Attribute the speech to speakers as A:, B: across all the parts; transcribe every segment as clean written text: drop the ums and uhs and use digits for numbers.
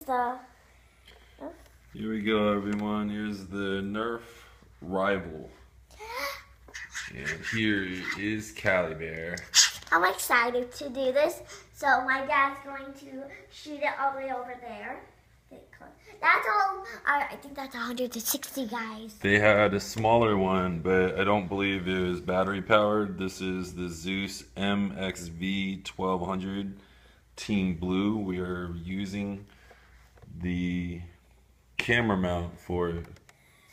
A: the...
B: Here we go, everyone. Here's the Nerf rival. And here is Cali Bear.
A: I'm excited to do this. So my dad's going to shoot it all the way over there. That's all. I think that's 160, guys.
B: They had a smaller one, but I don't believe it was battery powered. This is the Zeus mxv-1200 Team Blue. We are using the camera mount for it.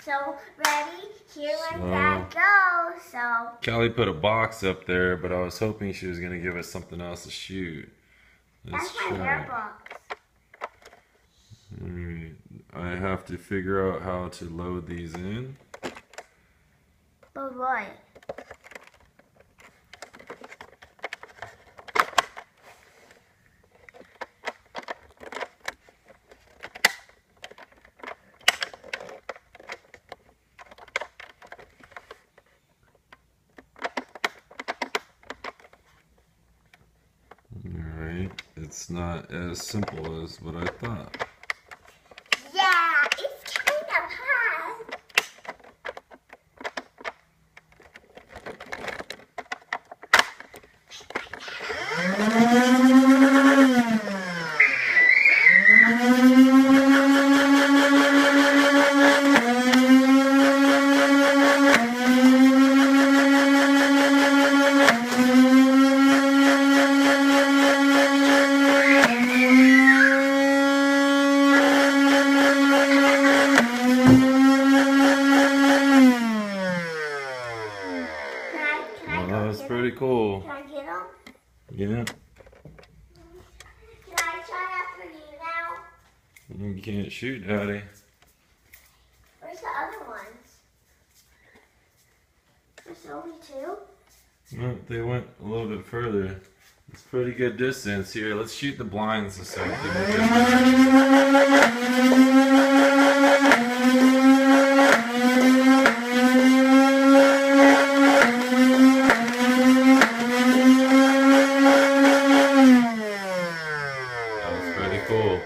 A: So ready? Here when Dad goes. So
B: Callie put a box up there, but I was hoping she was gonna give us something else to shoot.
A: That's my hair box.
B: Alright, I have to figure out how to load these in.
A: But what?
B: Alright, it's not as simple as what I thought.
A: Yeah, it's kind of hard.
B: That was pretty cool.
A: Can I get them?
B: Yeah.
A: Can I try after you now?
B: You can't shoot, Daddy.
A: Where's the other ones? There's only two?
B: No, they went a little bit further. It's pretty good distance. Here, let's shoot the blinds a second. That was pretty cool.